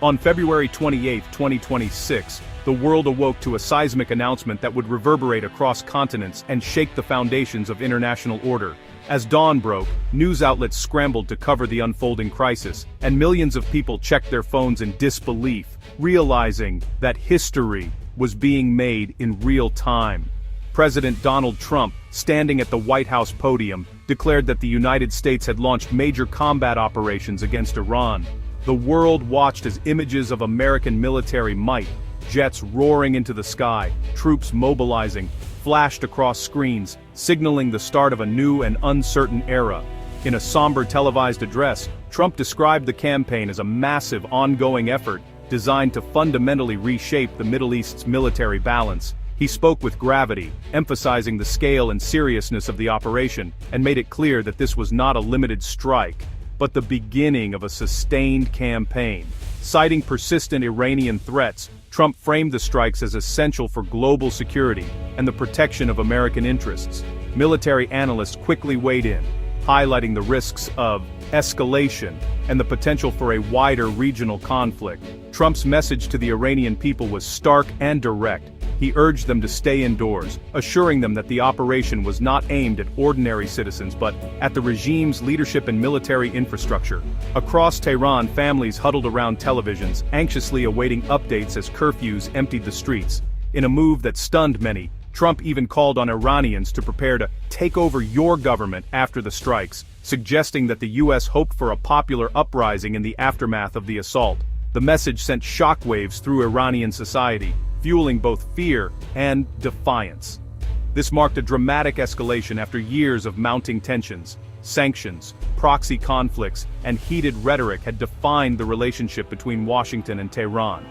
On February 28, 2026, the world awoke to a seismic announcement that would reverberate across continents and shake the foundations of international order. As dawn broke, news outlets scrambled to cover the unfolding crisis, and millions of people checked their phones in disbelief, realizing that history was being made in real time. President Donald Trump, standing at the White House podium, declared that the United States had launched major combat operations against Iran. The world watched as images of American military might, jets roaring into the sky, troops mobilizing, flashed across screens, signaling the start of a new and uncertain era. In a somber televised address, Trump described the campaign as a massive ongoing effort designed to fundamentally reshape the Middle East's military balance. He spoke with gravity, emphasizing the scale and seriousness of the operation, and made it clear that this was not a limited strike, but the beginning of a sustained campaign. Citing persistent Iranian threats, Trump framed the strikes as essential for global security and the protection of American interests. Military analysts quickly weighed in, highlighting the risks of escalation and the potential for a wider regional conflict. Trump's message to the Iranian people was stark and direct. He urged them to stay indoors, assuring them that the operation was not aimed at ordinary citizens but at the regime's leadership and military infrastructure. Across Tehran, families huddled around televisions, anxiously awaiting updates as curfews emptied the streets. In a move that stunned many, Trump even called on Iranians to prepare to take over your government after the strikes, suggesting that the U.S. hoped for a popular uprising in the aftermath of the assault. The message sent shockwaves through Iranian society, fueling both fear and defiance. This marked a dramatic escalation after years of mounting tensions. Sanctions, proxy conflicts, and heated rhetoric had defined the relationship between Washington and Tehran.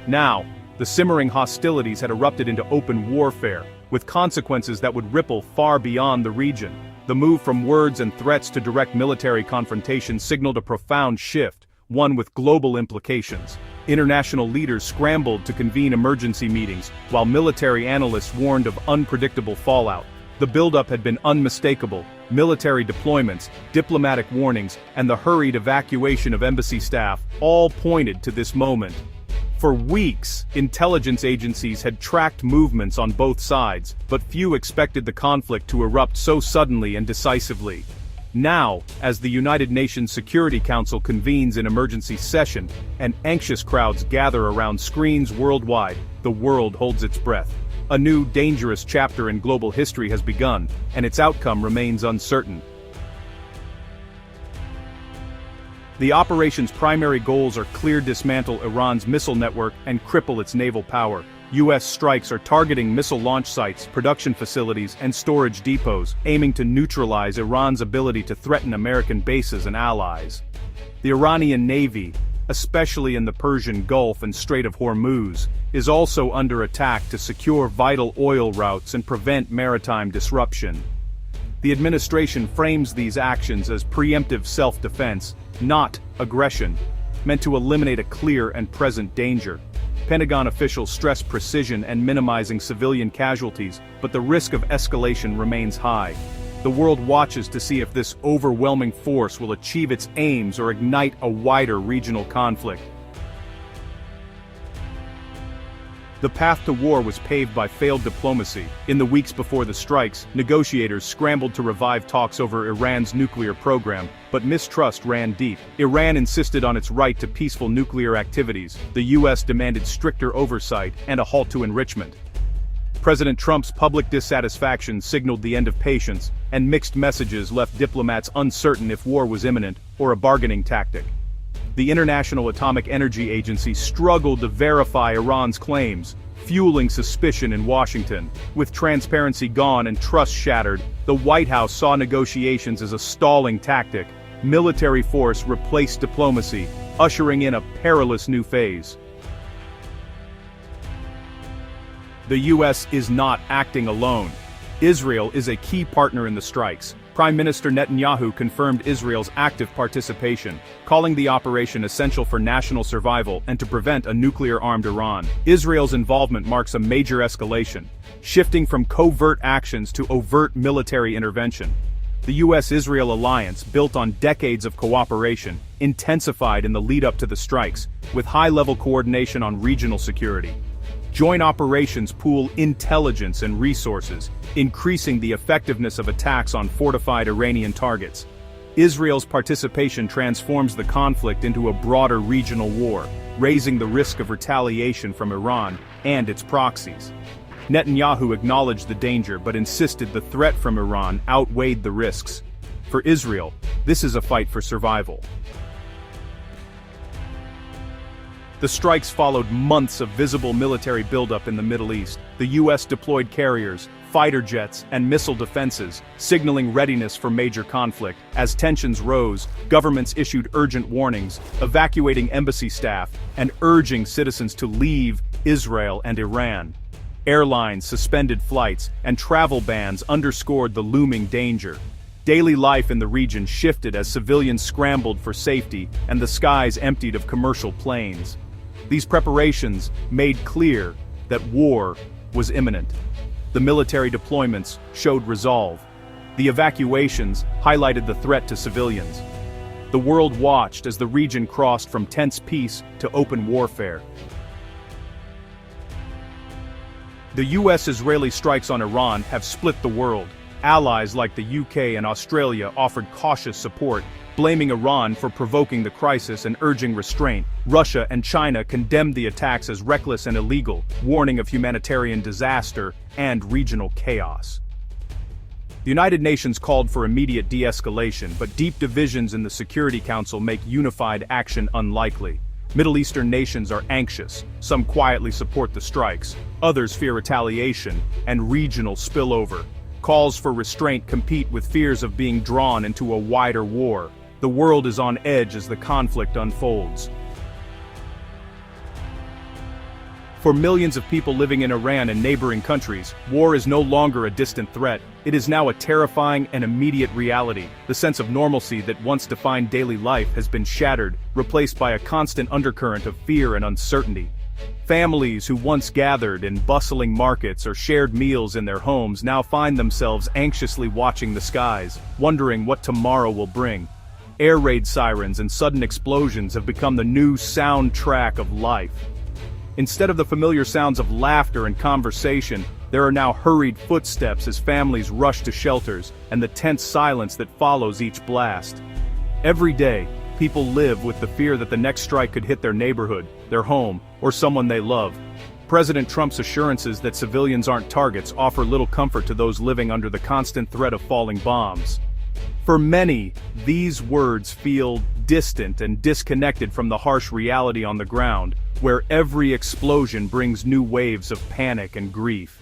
Now, the simmering hostilities had erupted into open warfare, with consequences that would ripple far beyond the region. The move from words and threats to direct military confrontation signaled a profound shift, one with global implications. International leaders scrambled to convene emergency meetings, while military analysts warned of unpredictable fallout. The buildup had been unmistakable: military deployments, diplomatic warnings, and the hurried evacuation of embassy staff all pointed to this moment. For weeks, intelligence agencies had tracked movements on both sides, but few expected the conflict to erupt so suddenly and decisively. Now, as the United Nations Security Council convenes in emergency session, and anxious crowds gather around screens worldwide, the world holds its breath. A new, dangerous chapter in global history has begun, and its outcome remains uncertain. The operation's primary goals are clear: dismantle Iran's missile network and cripple its naval power. U.S. strikes are targeting missile launch sites, production facilities, and storage depots, aiming to neutralize Iran's ability to threaten American bases and allies. The Iranian Navy, especially in the Persian Gulf and Strait of Hormuz, is also under attack to secure vital oil routes and prevent maritime disruption. The administration frames these actions as preemptive self-defense, not aggression, meant to eliminate a clear and present danger. Pentagon officials stress precision and minimizing civilian casualties, but the risk of escalation remains high. The world watches to see if this overwhelming force will achieve its aims or ignite a wider regional conflict. The path to war was paved by failed diplomacy. In the weeks before the strikes, negotiators scrambled to revive talks over Iran's nuclear program, but mistrust ran deep. Iran insisted on its right to peaceful nuclear activities. The U.S. demanded stricter oversight and a halt to enrichment. President Trump's public dissatisfaction signaled the end of patience, and mixed messages left diplomats uncertain if war was imminent or a bargaining tactic. The International Atomic Energy Agency struggled to verify Iran's claims, fueling suspicion in Washington. With transparency gone and trust shattered, the White House saw negotiations as a stalling tactic. Military force replaced diplomacy, ushering in a perilous new phase. The U.S. is not acting alone. Israel is a key partner in the strikes. Prime Minister Netanyahu confirmed Israel's active participation, calling the operation essential for national survival and to prevent a nuclear-armed Iran. Israel's involvement marks a major escalation, shifting from covert actions to overt military intervention. The US-Israel alliance, built on decades of cooperation, intensified in the lead-up to the strikes, with high-level coordination on regional security. Joint operations pool intelligence and resources, increasing the effectiveness of attacks on fortified Iranian targets. Israel's participation transforms the conflict into a broader regional war, raising the risk of retaliation from Iran and its proxies. Netanyahu acknowledged the danger but insisted the threat from Iran outweighed the risks. For Israel, this is a fight for survival. The strikes followed months of visible military buildup in the Middle East. The US deployed carriers, fighter jets, and missile defenses, signaling readiness for major conflict. As tensions rose, governments issued urgent warnings, evacuating embassy staff, and urging citizens to leave Israel and Iran. Airlines suspended flights, and travel bans underscored the looming danger. Daily life in the region shifted as civilians scrambled for safety and the skies emptied of commercial planes. These preparations made clear that war was imminent. The military deployments showed resolve. The evacuations highlighted the threat to civilians. The world watched as the region crossed from tense peace to open warfare. The US-Israeli strikes on Iran have split the world. Allies like the UK and Australia offered cautious support, blaming Iran for provoking the crisis and urging restraint. Russia and China condemned the attacks as reckless and illegal, warning of humanitarian disaster and regional chaos. The United Nations called for immediate de-escalation, but deep divisions in the Security Council make unified action unlikely. Middle Eastern nations are anxious, some quietly support the strikes, others fear retaliation and regional spillover. Calls for restraint compete with fears of being drawn into a wider war. The world is on edge as the conflict unfolds. For millions of people living in Iran and neighboring countries, war is no longer a distant threat. It is now a terrifying and immediate reality. The sense of normalcy that once defined daily life has been shattered, replaced by a constant undercurrent of fear and uncertainty. Families who once gathered in bustling markets or shared meals in their homes now find themselves anxiously watching the skies, wondering what tomorrow will bring. Air raid sirens and sudden explosions have become the new soundtrack of life. Instead of the familiar sounds of laughter and conversation, there are now hurried footsteps as families rush to shelters, and the tense silence that follows each blast. Every day, people live with the fear that the next strike could hit their neighborhood, their home, or someone they love. President Trump's assurances that civilians aren't targets offer little comfort to those living under the constant threat of falling bombs. For many, these words feel distant and disconnected from the harsh reality on the ground, where every explosion brings new waves of panic and grief.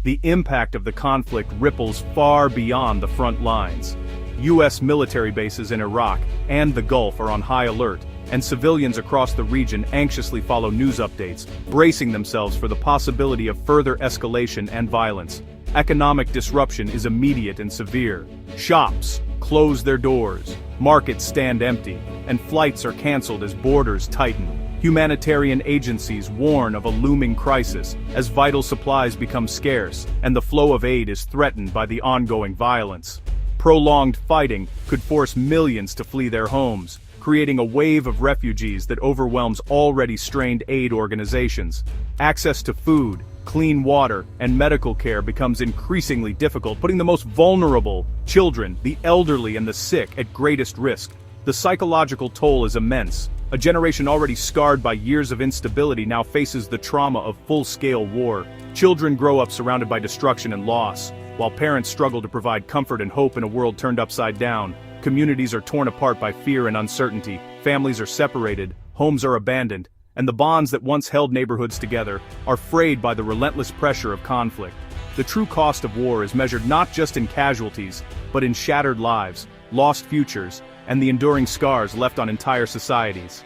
The impact of the conflict ripples far beyond the front lines. US military bases in Iraq and the Gulf are on high alert, and civilians across the region anxiously follow news updates, bracing themselves for the possibility of further escalation and violence. Economic disruption is immediate and severe. Shops close their doors, markets stand empty, and flights are canceled as borders tighten. Humanitarian agencies warn of a looming crisis as vital supplies become scarce and the flow of aid is threatened by the ongoing violence. Prolonged fighting could force millions to flee their homes, creating a wave of refugees that overwhelms already strained aid organizations. Access to food, clean water, and medical care becomes increasingly difficult, putting the most vulnerable, children, the elderly, and the sick at greatest risk. The psychological toll is immense. A generation already scarred by years of instability now faces the trauma of full-scale war. Children grow up surrounded by destruction and loss, while parents struggle to provide comfort and hope in a world turned upside down. Communities are torn apart by fear and uncertainty, families are separated, homes are abandoned, and the bonds that once held neighborhoods together are frayed by the relentless pressure of conflict. The true cost of war is measured not just in casualties, but in shattered lives, lost futures, and the enduring scars left on entire societies.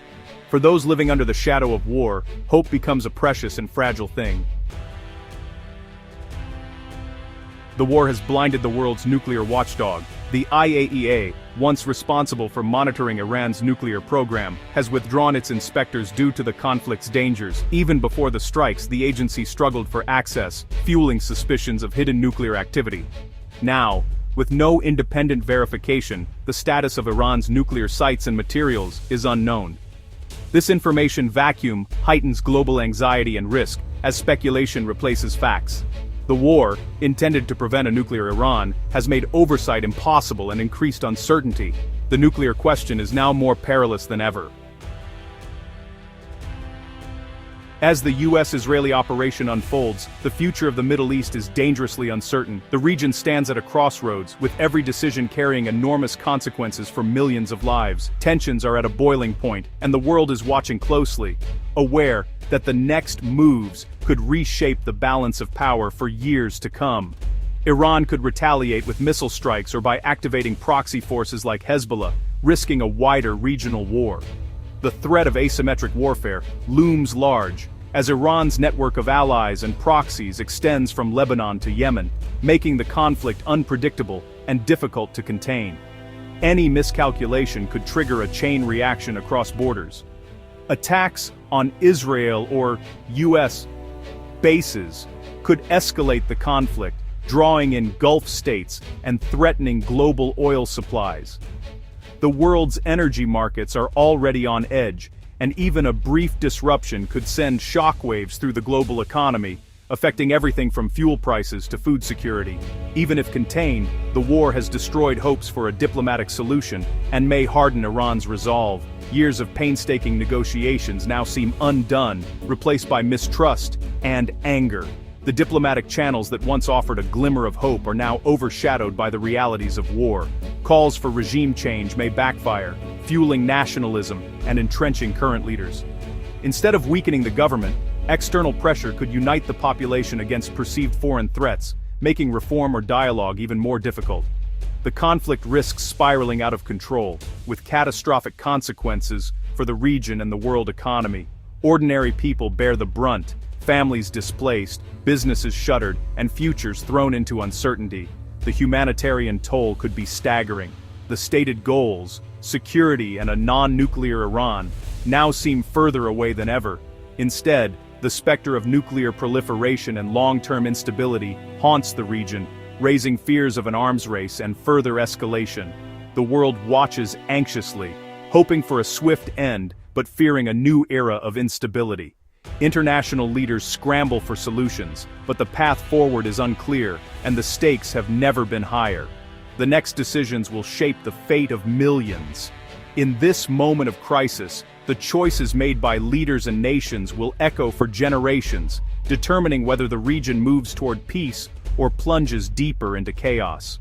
For those living under the shadow of war, hope becomes a precious and fragile thing. The war has blinded the world's nuclear watchdog. The IAEA, once responsible for monitoring Iran's nuclear program, has withdrawn its inspectors due to the conflict's dangers. Even before the strikes, the agency struggled for access, fueling suspicions of hidden nuclear activity. Now, With no independent verification, the status of Iran's nuclear sites and materials is unknown. This information vacuum heightens global anxiety and risk, as speculation replaces facts. The war, intended to prevent a nuclear Iran, has made oversight impossible and increased uncertainty. The nuclear question is now more perilous than ever. As the US-Israeli operation unfolds, the future of the Middle East is dangerously uncertain. The region stands at a crossroads, with every decision carrying enormous consequences for millions of lives. Tensions are at a boiling point, and the world is watching closely, aware that the next moves could reshape the balance of power for years to come. Iran could retaliate with missile strikes or by activating proxy forces like Hezbollah, risking a wider regional war. The threat of asymmetric warfare looms large, as Iran's network of allies and proxies extends from Lebanon to Yemen, making the conflict unpredictable and difficult to contain. Any miscalculation could trigger a chain reaction across borders. Attacks on Israel or US bases could escalate the conflict, drawing in Gulf states and threatening global oil supplies. The world's energy markets are already on edge, and even a brief disruption could send shockwaves through the global economy, affecting everything from fuel prices to food security. Even if contained, the war has destroyed hopes for a diplomatic solution and may harden Iran's resolve. Years of painstaking negotiations now seem undone, replaced by mistrust and anger. The diplomatic channels that once offered a glimmer of hope are now overshadowed by the realities of war. Calls for regime change may backfire, fueling nationalism and entrenching current leaders. Instead of weakening the government, external pressure could unite the population against perceived foreign threats, making reform or dialogue even more difficult. The conflict risks spiraling out of control, with catastrophic consequences for the region and the world economy. Ordinary people bear the brunt, families displaced, businesses shuttered, and futures thrown into uncertainty. The humanitarian toll could be staggering. The stated goals, security and a non-nuclear Iran, now seem further away than ever. Instead, the specter of nuclear proliferation and long-term instability haunts the region, raising fears of an arms race and further escalation. The world watches anxiously, hoping for a swift end, but fearing a new era of instability. International leaders scramble for solutions, but the path forward is unclear, and the stakes have never been higher. The next decisions will shape the fate of millions. In this moment of crisis, the choices made by leaders and nations will echo for generations, determining whether the region moves toward peace or plunges deeper into chaos.